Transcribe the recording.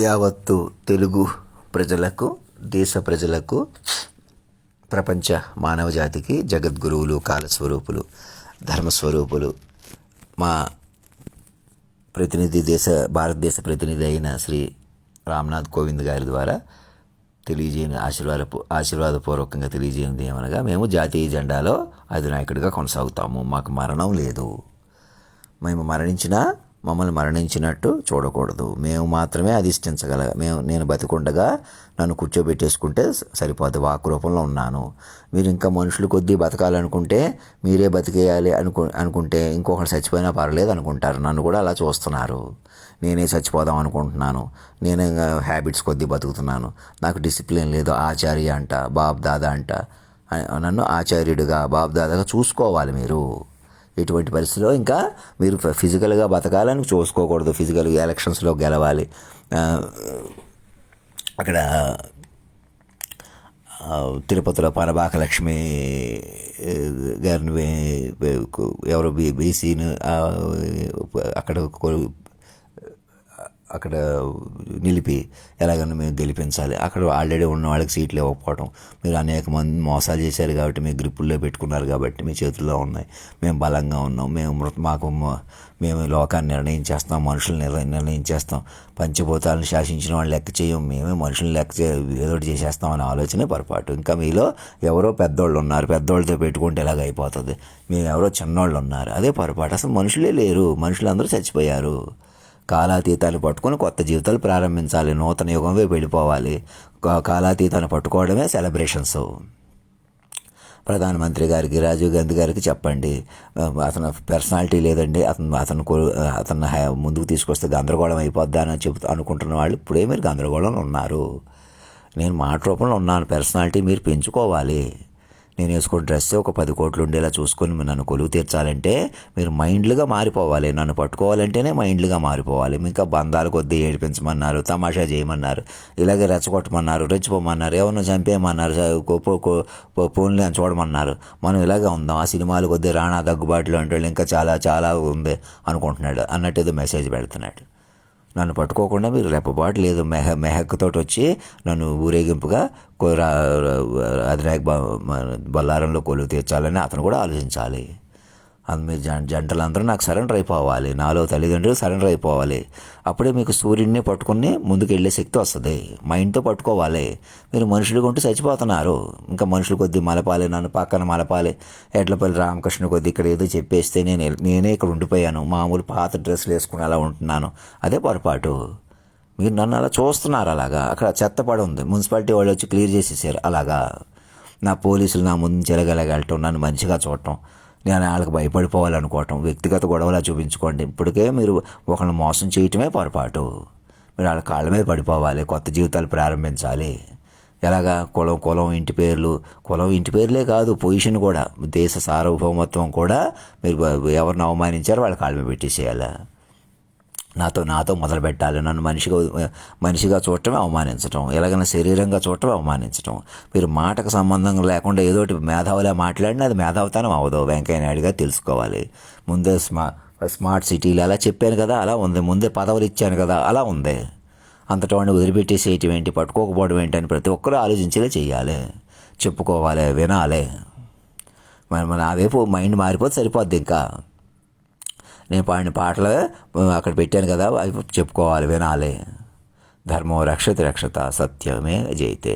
యావత్తు తెలుగు ప్రజలకు, దేశ ప్రజలకు, ప్రపంచ మానవ జాతికి జగద్గురువులు, కాలస్వరూపులు, ధర్మస్వరూపులు, మా ప్రతినిధి భారతదేశ ప్రతినిధి అయిన శ్రీ రామ్నాథ్ కోవింద్ గారి ద్వారా తెలియజేయని ఆశీర్వాదపూర్వకంగా తెలియజేయండి ఏమనగా, మేము జాతీయ జెండాలో అధినాయకుడిగా కొనసాగుతాము. మాకు మరణం లేదు. మేము మమ్మల్ని మరణించినట్టు చూడకూడదు. మేము మాత్రమే నేను బతికుండగా నన్ను కూర్చోబెట్టేసుకుంటే సరిపోదు. వాక్ రూపంలో ఉన్నాను. మీరు ఇంకా మనుషులు కొద్దీ బతకాలనుకుంటే, మీరే బతికేయాలి అనుకుంటే ఇంకొకరు చచ్చిపోయినా పర్లేదు అనుకుంటారు. నన్ను కూడా అలా చూస్తున్నారు. నేనే చచ్చిపోదాం అనుకుంటున్నాను. నేనే హ్యాబిట్స్ కొద్దీ బతుకుతున్నాను. నాకు డిసిప్లిన్ లేదు. ఆచార్య అంట, బాబ్ దాదా అంట. నన్ను ఆచార్యుడిగా, బాబ్ దాదాగా చూసుకోవాలి మీరు. ఇటువంటి పరిస్థితిలో ఇంకా మీరు ఫిజికల్గా బతకాలని చూసుకోకూడదు. ఫిజికల్గా ఎలక్షన్స్లో గెలవాలి. అక్కడ తిరుపతిలో పరబాక లక్ష్మి గారిని ఎవరు బీసీని అక్కడ నిలిపి ఎలాగైనా మేము గెలిపించాలి. అక్కడ ఆల్రెడీ ఉన్న వాళ్ళకి సీట్లు ఇవ్వకపోవడం, మీరు అనేక మంది మోసాలు చేశారు కాబట్టి మీ గ్రిప్పుల్లో పెట్టుకున్నారు కాబట్టి మీ చేతుల్లో ఉన్నాయి. మేము బలంగా ఉన్నాం. మేము లోకాన్ని నిర్ణయం చేస్తాం, మనుషులు నిర్ణయం చేస్తాం. పంచభూతాలను శాసించిన వాళ్ళు లెక్క చేయం. మేమే మనుషులను ఏదో చేసేస్తాం అనే ఆలోచనే పొరపాటు. ఇంకా మీలో ఎవరో పెద్దోళ్ళు ఉన్నారు. పెద్దోళ్ళతో పెట్టుకుంటే ఎలాగ అయిపోతుంది. మేము ఎవరో చిన్నోళ్ళు ఉన్నారు. అదే పొరపాటు. అసలు మనుషులే లేరు. మనుషులందరూ చచ్చిపోయారు. కాలాతీతాన్ని పట్టుకొని కొత్త జీవితాలు ప్రారంభించాలి. నూతన యుగం వైపు వెళ్ళిపోవాలి. కాలాతీతాన్ని పట్టుకోవడమే సెలబ్రేషన్స్. ప్రధానమంత్రి గారికి, రాజీవ్ గాంధీ గారికి చెప్పండి, అతను పర్సనాలిటీ లేదండి, అతను ముందుకు తీసుకొస్తే గందరగోళం అయిపోద్దా అని అనుకుంటున్న వాళ్ళు ఇప్పుడే మీరు గందరగోళంలో ఉన్నారు. నేను మాట రూపంలో ఉన్నాను. పర్సనాలిటీ మీరు పెంచుకోవాలి. నేను వేసుకున్న డ్రెస్ ఒక 10 కోట్లు ఉండేలా చూసుకొని నన్ను కొలువు తీర్చాలంటే మీరు మైండ్లుగా మారిపోవాలి. నన్ను పట్టుకోవాలంటేనే మైండ్లుగా మారిపోవాలి. ఇంకా బంధాలు కొద్దీ ఏడిపించమన్నారు, తమాషా చేయమన్నారు, ఇలాగే రెచ్చగొట్టమన్నారు, రెచ్చిపోమన్నారు, ఎవరినో చంపేయమన్నారు, ఫోన్లు అని చూడమన్నారు. మనం ఇలాగే ఉందాం. ఆ సినిమాలు కొద్దీ రాణా దగ్గుబాటులు అంటే ఇంకా చాలా చాలా ఉంది అనుకుంటున్నాడు. అన్నట్టు ఏదో మెసేజ్ పెడుతున్నాడు. నన్ను పట్టుకోకుండా మీరు రెప్పబాటు లేదు మెహక్తో వచ్చి నన్ను ఊరేగింపుగా అధినాయక బొల్లారంలో కొలువు తీర్చాలని అతను కూడా ఆలోచించాలి. మీరు జంటలందరూ నాకు సరెండర్ అయిపోవాలి. నాలో తల్లిదండ్రులు సరెండర్ అయిపోవాలి. అప్పుడే మీకు సూర్యుడిని పట్టుకుని ముందుకు వెళ్ళే శక్తి వస్తుంది. మైండ్తో పట్టుకోవాలి. మీరు మనుషులు ఉంటూ చచ్చిపోతున్నారు. ఇంకా మనుషులు కొద్దీ మలపాలి, నన్ను పక్కన మలపాలి. ఎడ్లపల్లి రామకృష్ణ కొద్దీ ఇక్కడ ఏదో చెప్పేస్తే నేనే ఇక్కడ ఉండిపోయాను. మామూలు పాత డ్రెస్సులు వేసుకుని అలా ఉంటున్నాను. అదే పొరపాటు. మీరు నన్ను అలా చూస్తున్నారు. అలాగా అక్కడ చెత్తపడి ఉంది. మున్సిపాలిటీ వాళ్ళు వచ్చి క్లియర్ చేసేసారు. అలాగా నా పోలీసులు నా ముందు చెలగలగలటం, నన్ను మంచిగా చూడటం, నేను వాళ్ళకి భయపడిపోవాలనుకోవటం, వ్యక్తిగత గొడవలా చూపించుకోండి. ఇప్పటికే మీరు ఒకరిని మోసం చేయటమే పొరపాటు. మీరు వాళ్ళ కాళ్ళ మీద పడిపోవాలి. కొత్త జీవితాలు ప్రారంభించాలి. ఎలాగా కులం ఇంటి పేర్లే కాదు, పొజిషన్ కూడా, దేశ సార్వభౌమత్వం కూడా మీరు ఎవరిని అవమానించారో వాళ్ళ కాళ్ళ మీద పెట్టేసేయాలి. నాతో మొదలు పెట్టాలి. నన్ను మనిషిగా చూడటమే అవమానించటం, ఎలాగైనా శరీరంగా చూడటమే అవమానించటం. మీరు మాటకు సంబంధం లేకుండా ఏదోటి మేధావులా మాట్లాడినా అది మేధావితనం అవదు. వెంకయ్య నాయుడు గారు తెలుసుకోవాలి. ముందే స్మార్ట్ సిటీలు అలా చెప్పాను కదా, అలా ఉంది. ముందే పదవులు ఇచ్చాను కదా, అలా ఉంది. అంతటోని వదిలిపెట్టేసేయటం ఏంటి, పట్టుకోకపోవడం ఏంటి అని ప్రతి ఒక్కరూ ఆలోచించేలా చేయాలి. చెప్పుకోవాలి, వినాలి. మన అదేపు మైండ్ మారిపోతే సరిపోద్ది. ఇంకా నేను పాడిన పాటలు అక్కడ పెట్టాను కదా, అవి చెప్పుకోవాలి, వినాలి. ధర్మో రక్షతి రక్షత, సత్యమే జయితే.